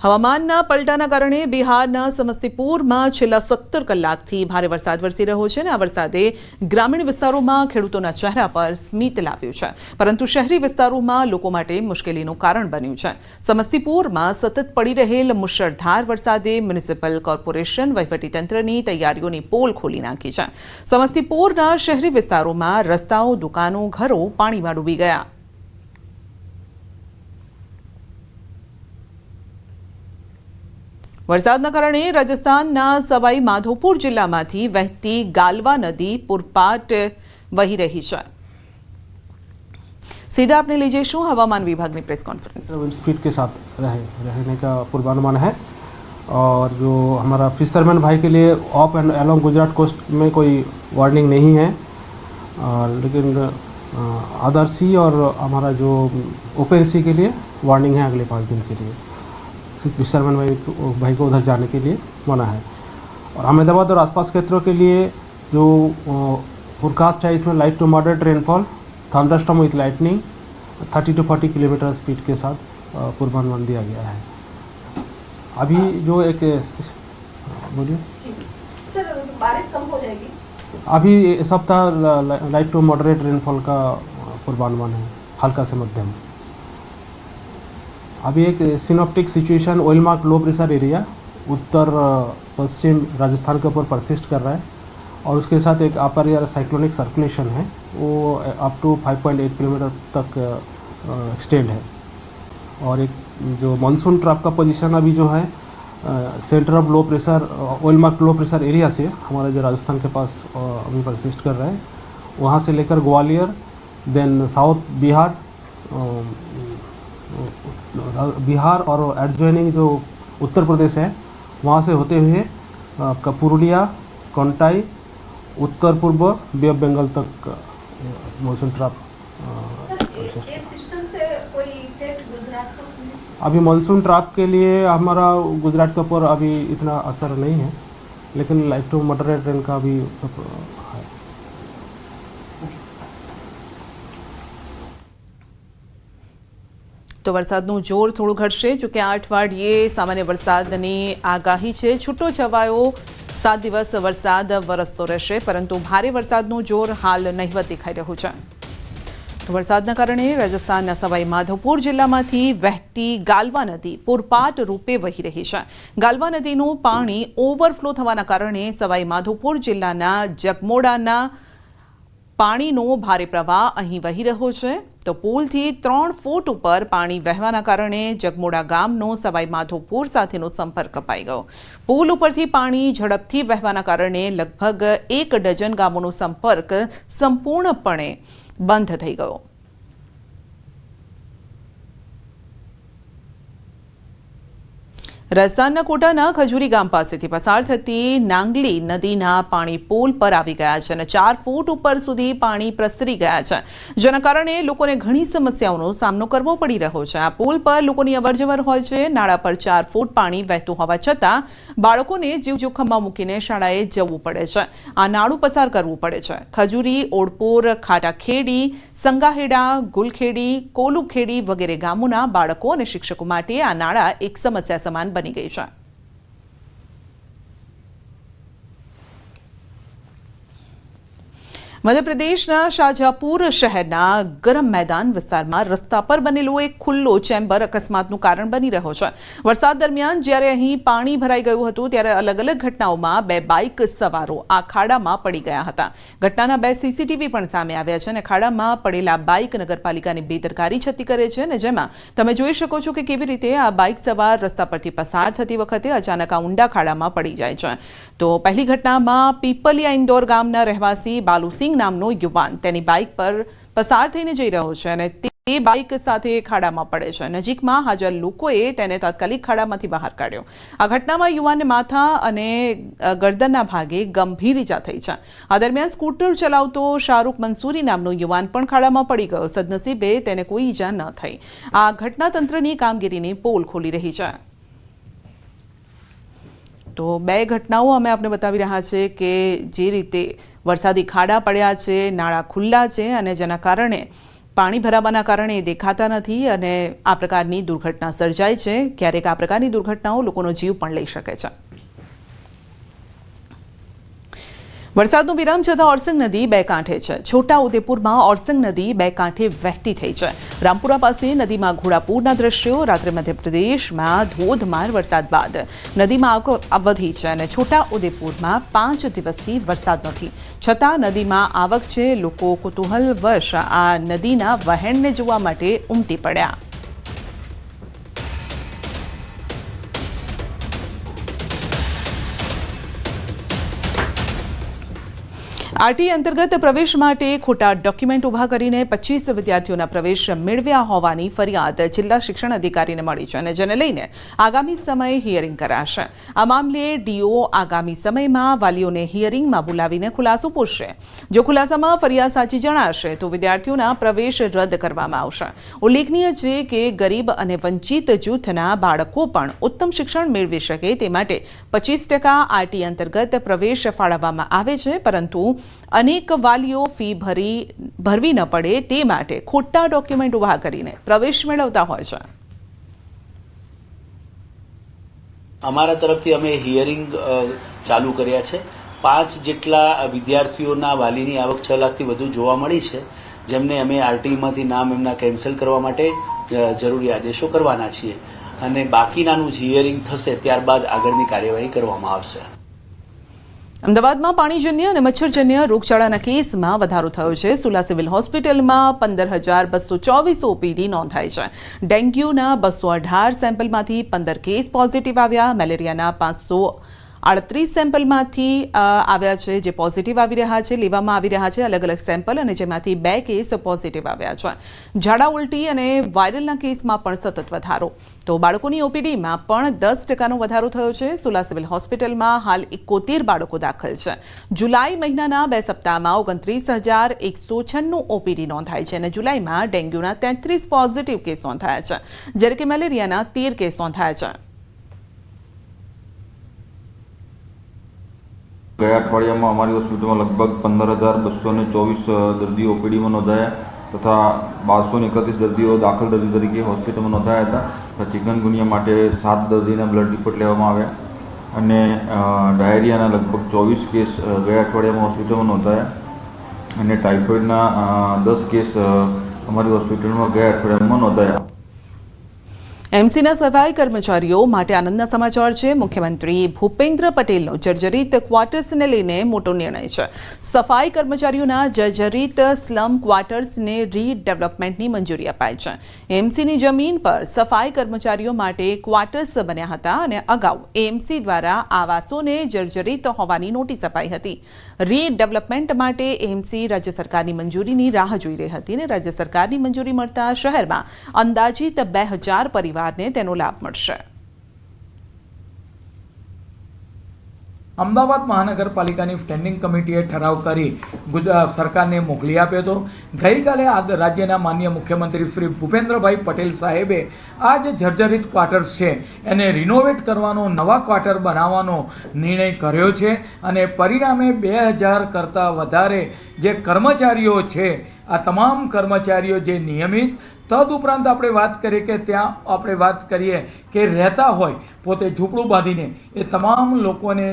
હવામાનના પલટાના કારણે બિહારના સમસ્તીપુરમાં છેલ્લા 17 કલાકથી ભારે વરસાદ વરસી રહ્યો છે અને આ વરસાદે ગ્રામીણ વિસ્તારોમાં ખેડૂતોના ચહેરા પર સ્મિત લાવ્યું છે, પરંતુ શહેરી વિસ્તારોમાં લોકો માટે મુશ્કેલીનું કારણ બન્યું છે. સમસ્તીપુરમાં સતત પડી રહેલ મુશળધાર વરસાદે મ્યુનિસિપલ કોર્પોરેશન વહીવટીતંત્રની તૈયારીઓની પોલ ખોલી નાખી છે. સમસ્તીપુરના શહેરી વિસ્તારોમાં રસ્તાઓ, દુકાનો, ઘરો પાણીમાં ડૂબી ગયા. વરસાદના કારણે રાજસ્થાનના સવાઈ માધોપુર જિલ્લામાંથી વહેતી ગાલવા નદી પૂરપાટ વહી રહી છે. सीधा आपने ले जैशू हवामान विभाग ने प्रेस कॉन्फ्रेंस स्पीड के साथ रहने का पूर्वानुमान है और जो हमारा फिशरमैन भाई के लिए off and along Gujarat coast में कोई वार्निंग नहीं है, लेकिन अदर सी और हमारा जो ओपन सी के लिए वार्निंग है अगले 5 दिन के लिए. फिशरमैन भाई को उधर जाने के लिए मना है. और अहमदाबाद और आसपास क्षेत्रों के लिए जो फोरकास्ट है इसमें light to moderate rainfall, thunderstorm with lightning 30 to 40 kilometre speed के साथ पूर्वानुमान दिया गया है. अभी जो एक बोलिए सर, बारिश कम हो जाएगी. अभी सप्ताह लाइट टू मॉडरेट रेनफॉल का पूर्वानुमान है, हल्का से मध्यम. अभी एक synoptic situation well mark low pressure area उत्तर पश्चिम राजस्थान के ऊपर परसिस्ट कर रहा है और उसके साथ एक अपर एयर साइक्लोनिक सर्कुलेशन है, वो अप टू 5.8 किलोमीटर तक एक्सटेंड है. और एक जो मानसून ट्रैप का पोजीशन अभी जो है centre of low pressure oil mark low pressure area से हमारे जो राजस्थान के पास अभी परसिस्ट कर रहा है, वहाँ से लेकर ग्वालियर, देन साउथ बिहार और एडजॉइनिंग जो उत्तर प्रदेश है वहाँ से होते हुए आपका पुरुलिया, कंटाई, उत्तर पूर्व बे ऑफ बंगाल तक मॉनसून ट्रैप. अभी मॉनसून ट्रैप के लिए हमारा गुजरात के ऊपर अभी इतना असर नहीं है, लेकिन लाइट टू मॉडरेट रेन का भी है. તો વરસાદનું જોર થોડું ઘટશે, જોકે 8 અઠવાડિયે સામાન્ય વરસાદની આગાહી છે. છૂટો છવાયો 7 દિવસ વરસાદ વરસતો રહેશે, પરંતુ ભારે વરસાદનું જોર હાલ નહિવત દેખાઈ રહ્યું છે. તો વરસાદના કારણે રાજસ્થાનના સવાઈ માધોપુર જિલ્લામાંથી વહેતી ગાલવા નદી પૂરપાટ રૂપે વહી રહી છે. ગાલવા નદીનું પાણી ઓવરફ્લો થવાના કારણે સવાઈ માધોપુર જિલ્લાના જગમોડાના પાણીનો ભારે પ્રવાહ અહીં વહી રહ્યો છે. તો પુલથી 3 ફૂટ ઉપર પાણી વહેવાના કારણે જગમોડા ગામનો સવાઈ માધોપુર સાથેનો સંપર્ક કપાઈ ગયો. પુલ ઉપરથી પાણી ઝડપથી વહેવાના કારણે લગભગ 1 ડઝન ગામોનો સંપર્ક સંપૂર્ણપણે બંધ થઈ ગયો. રાજસ્થાનના કોટાના ખજૂરી ગામ પાસેથી પસાર થતી નાંગલી નદીના પાણી પુલ પર આવી ગયા છે અને 4 ફૂટ ઉપર સુધી પાણી પ્રસરી ગયા છે, જેના કારણે લોકોને ઘણી સમસ્યાઓનો સામનો કરવો પડી રહ્યો છે. આ પુલ પર લોકોની અવરજવર હોય છે. નાળા પર 4 ફૂટ પાણી વહેતું હોવા છતાં બાળકોને જીવ જોખમમાં મૂકીને શાળાએ જવું પડે છે. આ નાળું પસાર કરવું પડે છે. ખજૂરી, ઓડપુર, ખાટાખેડી, સંગાહેડા, ગુલખેડી, કોલુખેડી વગેરે ગામોના બાળકો અને શિક્ષકો માટે આ નાળા એક સમસ્યા સમાન બની ગઈ છે. મધ્યપ્રદેશના શાહજહાપુર શહેરના ગરમ મેદાન વિસ્તારમાં રસ્તા પર બનેલો એક ખુલ્લો ચેમ્બર અકસ્માતનું કારણ બની રહ્યો છે. વરસાદ દરમિયાન જ્યારે અહીં પાણી ભરાઈ ગયું હતું ત્યારે અલગ અલગ ઘટનાઓમાં 2 બાઇક સવારો આ ખાડામાં પડી ગયા હતા. ઘટનાના 2 સીસીટીવી પણ સામે આવ્યા છે અને ખાડામાં પડેલા બાઇક નગરપાલિકાની બેદરકારી છતી કરે છે અને જેમાં તમે જોઈ શકો છો કે કેવી રીતે આ બાઇક સવાર રસ્તા પરથી પસાર થતી વખતે અચાનક આ ઊંડા ખાડામાં પડી જાય છે. તો પહેલી ઘટનામાં પીપલિયા ઇન્દોર ગામના રહેવાસી બાલુસિંહ નામનો યુવાન તેની બાઇક પર પસાર થઈને જઈ રહ્યો છે અને તે બાઇક સાથે ખાડામાં પડે છે. નજીકમાં હાજર લોકોએ તેને તાત્કાલિક ખાડામાંથી બહાર કાઢ્યો. આ ઘટનામાં યુવાનને માથા અને ગરદનના ભાગે ગંભીર ઈજા થઈ છે. આ દરમિયાન સ્કૂટર ચલાવતો શાહરૂખ મંસૂરી નામનો યુવાન પણ ખાડામાં પડી ગયો. સદનસીબે તેને કોઈ ઈજા ન થઈ. આ ઘટના તંત્રની કામગીરીની પોલ ખોલી રહી છે. તો 2 ઘટનાઓ અમે આપને બતાવી રહ્યા છે કે જે રીતે વરસાદી ખાડા પડ્યા છે, નાળા ખુલ્લા છે અને જેના કારણે પાણી ભરાવાના કારણે દેખાતા નથી અને આ પ્રકારની દુર્ઘટના સર્જાય છે. ક્યારેક આ પ્રકારની દુર્ઘટનાઓ લોકોનો જીવ પણ લઈ શકે છે. વરસાદનો વિરામ જતાં ઓરસંગ નદી બે કાંઠે છે. છોટા ઉદેપુરમાં ઓરસંગ નદી બે કાંઠે વહેતી થઈ છે. રામપુરા પાસે નદીમાં ઘોડાપૂરના દ્રશ્યો. રાત્રે મધ્યપ્રદેશમાં ધોધમાર વરસાદ બાદ નદીમાં આવક વધી છે અને છોટા ઉદેપુરમાં 5 દિવસથી વરસાદ નથી, છતાં નદીમાં આવક છે. લોકો કુતૂહલવશ આ નદીના વહેણને જોવા માટે ઉમટી પડ્યા. આરટી અંતર્ગત પ્રવેશ માટે ખોટા ડોક્યુમેન્ટ ઊભા કરીને 25 વિદ્યાર્થીઓના પ્રવેશ મેળવ્યા હોવાની ફરિયાદ જિલ્લા શિક્ષણ અધિકારીને મળી છે અને જેને લઈને આગામી સમયે હિયરિંગ કરાશે. આ મામલે ડીઓ આગામી સમયમાં વાલીઓને હિયરિંગમાં બોલાવીને ખુલાસો પૂછશે. જો ખુલાસામાં ફરિયાદ સાચી જણાશે તો વિદ્યાર્થીઓના પ્રવેશ રદ કરવામાં આવશે. ઉલ્લેખનીય છે કે ગરીબ અને વંચિત જૂથના બાળકો પણ ઉત્તમ શિક્ષણ મેળવી શકે તે માટે 25% આરટી અંતર્ગત પ્રવેશ ફાળવવામાં આવે છે, પરંતુ અનેક વાલીઓ ફી ભરવી ન પડે તે માટે ખોટા ડોક્યુમેન્ટ ઊભા કરીને પ્રવેશ મેળવતા હોય છે. અમારા તરફથી અમે હિયરિંગ ચાલુ કર્યા છે. 5 જેટલા વિદ્યાર્થીઓના વાલીની આવક 6 લાખથી વધુ જોવા મળી છે, જેમને અમે આરટીમાંથી નામ એમના કેન્સલ કરવા માટે જરૂરી આદેશો કરવાના છીએ અને બાકીનાનું હિયરિંગ થશે ત્યારબાદ આગળની કાર્યવાહી કરવામાં આવશે. અમદાવાદમાં પાણીજન્ય અને મચ્છરજન્ય રોગચાળાના કેસમાં વધારો થયો છે. સુલા સિવિલ હોસ્પિટલમાં 15,224 ઓપીડી નોંધાઈ છે. ડેન્ગ્યુના 218 સેમ્પલમાંથી 15 કેસ પોઝિટિવ આવ્યા. મેલેરિયાના 538 સેમ્પલમાંથી આવ્યા છે જે પોઝિટિવ આવી રહ્યા છે, લેવામાં આવી રહ્યા છે અલગ અલગ સેમ્પલ, અને જેમાંથી 2 કેસ પોઝિટિવ આવ્યા છે. ઝાડા ઉલટી અને વાયરલના કેસમાં પણ સતત વધારો. તો બાળકોની ઓપીડીમાં પણ 10% વધારો થયો છે. સુલા સિવિલ હોસ્પિટલમાં હાલ 71 બાળકો દાખલ છે. જુલાઈ મહિનાના 2 સપ્તાહમાં 29,196 ઓપીડી નોંધાઈ છે અને જુલાઈમાં ડેન્ગ્યુના 33 પોઝિટિવ કેસ નોંધાયા છે, જ્યારે કે મેલેરિયાના 13 કેસ નોંધાયા છે. ગયા અઠવાડિયામાં અમારી હોસ્પિટલમાં લગભગ 15,224 દર્દીઓ ઓપીડીમાં નોંધાયા તથા 1231 દર્દીઓ દાખલ દર્દી તરીકે હોસ્પિટલમાં નોંધાયા હતા. ચિકનગુનિયા માટે 7 દર્દીના બ્લડ રિપોર્ટ લેવામાં આવ્યા અને ડાયરિયાના લગભગ 24 કેસ ગયા અઠવાડિયામાં હોસ્પિટલમાં નોંધાયા અને ટાઇફોઇડના 10 કેસ અમારી હોસ્પિટલમાં ગયા અઠવાડિયામાં નોંધાયા. એમસીના સફાઈ કર્મચારીઓ માટે આનંદના સમાચાર છે. મુખ્યમંત્રી ભૂપેન્દ્ર પટેલનો જર્જરિત ક્વાર્ટર્સને લઈને મોટો નિર્ણય છે. સફાઈ કર્મચારીઓના જર્જરિત સ્લમ ક્વાર્ટર્સને રીડેવલપમેન્ટની મંજૂરી અપાઈ છે. એમસીની જમીન પર સફાઈ કર્મચારીઓ માટે ક્વાર્ટર્સ બન્યા હતા અને અગાઉ એમસી દ્વારા આવાસોને જર્જરિત હોવાની નોટિસ અપાઈ હતી. રીડેવલપમેન્ટ માટે એમસી રાજ્ય સરકારની મંજૂરીની રાહ જોઈ રહી હતી અને રાજ્ય સરકારની મંજૂરી મળતા શહેરમાં અંદાજિત 2,000 પરિવારને તેનો લાભ મળશે. અમદાવાદ મહાનગરપાલિકાની સ્ટેન્ડિંગ કમિટીએ ઠરાવ કરી ગુજરાત સરકારને મોકલી આપ્યો હતો. ગઈકાલે રાજ્યના માનનીય મુખ્યમંત્રી શ્રી ભૂપેન્દ્રભાઈ પટેલ સાહેબે આ જે જર્જરિત ક્વાર્ટર્સ છે એને રિનોવેટ કરવાનો, નવા ક્વાર્ટર બનાવવાનો નિર્ણય કર્યો છે અને પરિણામે 2,000 કરતાં વધારે જે કર્મચારીઓ છે, આ તમામ કર્મચારીઓ જે નિયમિત, તદુપરાંત આપણે વાત કરીએ કે ત્યાં આપણે વાત કરીએ કે રહેતા હોય પોતે ઝૂંપડું બાંધીને, એ તમામ લોકોને